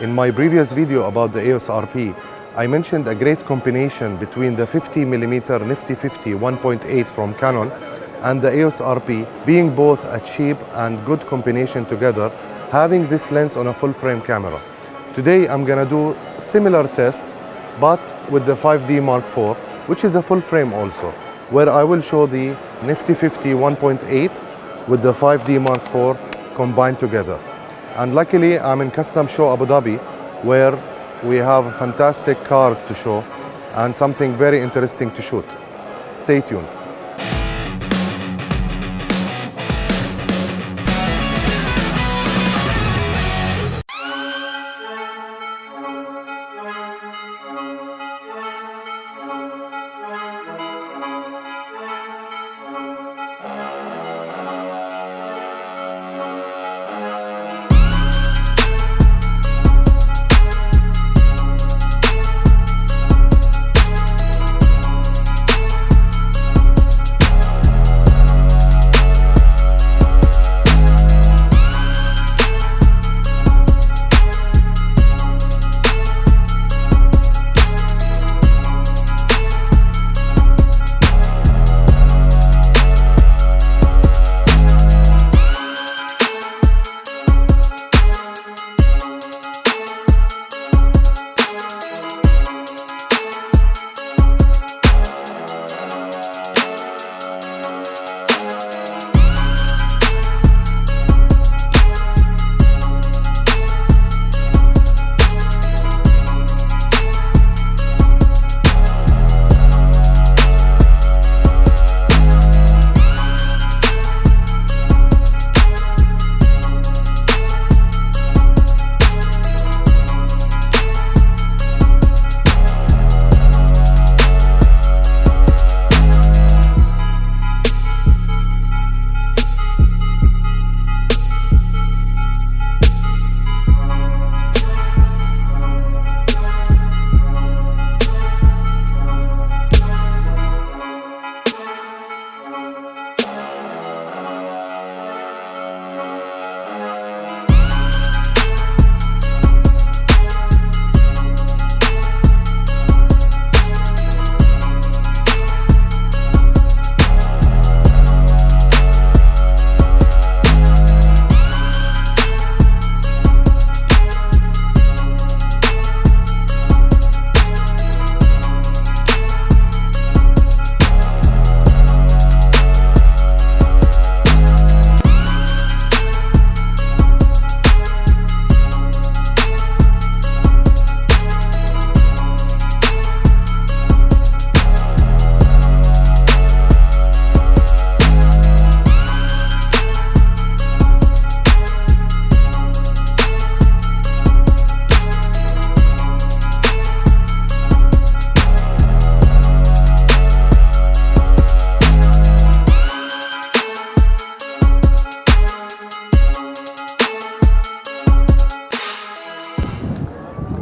In my previous video about the EOS RP, I mentioned a great combination between the 50mm Nifty 50 1.8 from Canon and the EOS RP, being both a cheap and good combination together, having this lens on a full frame camera. Today I'm gonna do similar test, but with the 5D Mark IV, which is a full frame also, where I will show the Nifty 50 1.8 with the 5D Mark IV combined together. And luckily I'm in Custom Show Abu Dhabi, where we have fantastic cars to show and something very interesting to shoot. Stay tuned.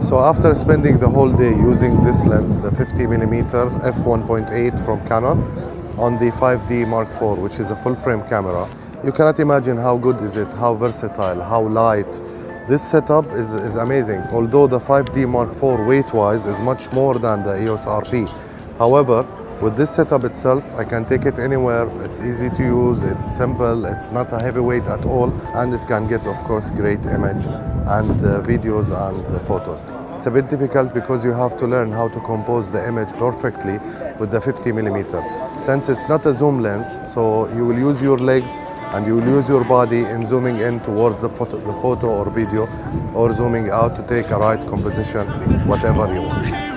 So after spending the whole day using this lens, the 50mm f1.8 from Canon, on the 5D Mark IV, which is a full frame camera, you cannot imagine how good is it, how versatile, how light. This setup is amazing, although the 5D Mark IV weight-wise is much more than the EOS RP. However, with this setup itself, I can take it anywhere. It's easy to use, it's simple, it's not a heavyweight at all, and it can get, of course, great image and videos and photos. It's a bit difficult because you have to learn how to compose the image perfectly with the 50mm. Since it's not a zoom lens, so you will use your legs and you will use your body in zooming in towards the photo or video, or zooming out to take a right composition, whatever you want.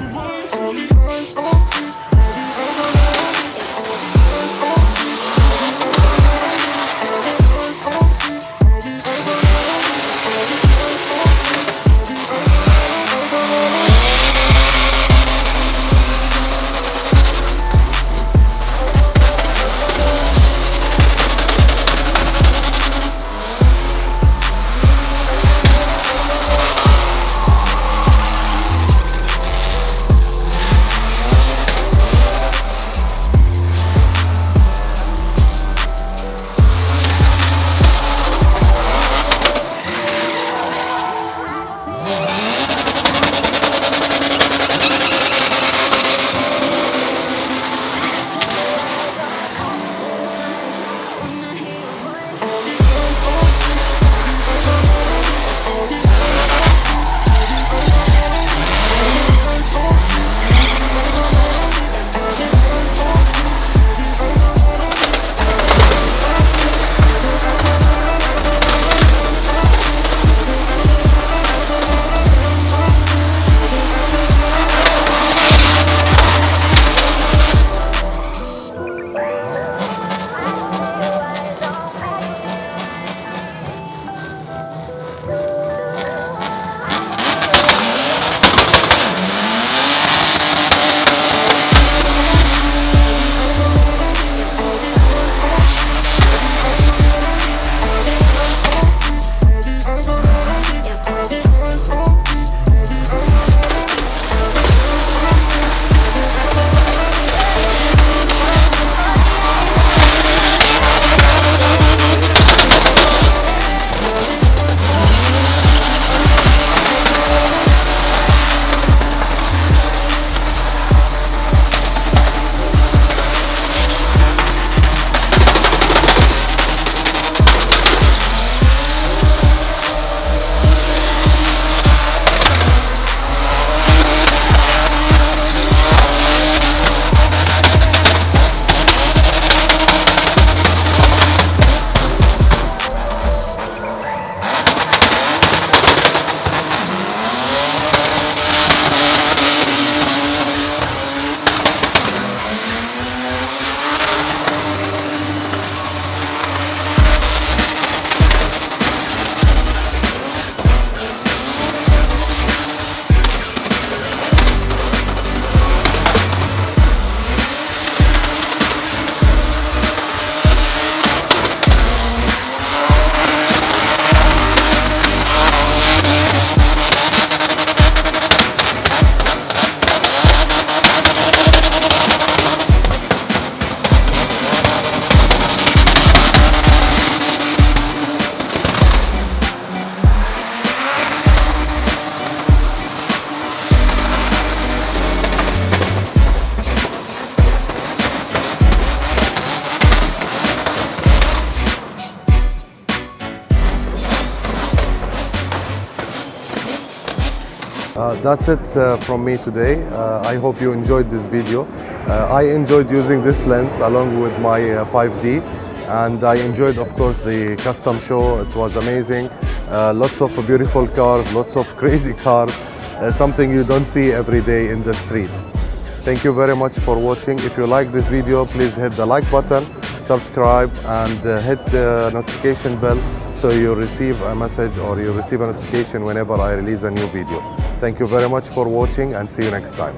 That's it from me today. I hope you enjoyed this video. I enjoyed using this lens along with my 5D, and I enjoyed, of course, the custom show. It was amazing. Lots of beautiful cars, lots of crazy cars, something you don't see every day in the street. Thank you very much for watching. If you like this video, please hit the like button, subscribe, and hit the notification bell so you receive a message or you receive a notification whenever I release a new video. Thank you very much for watching, and see you next time.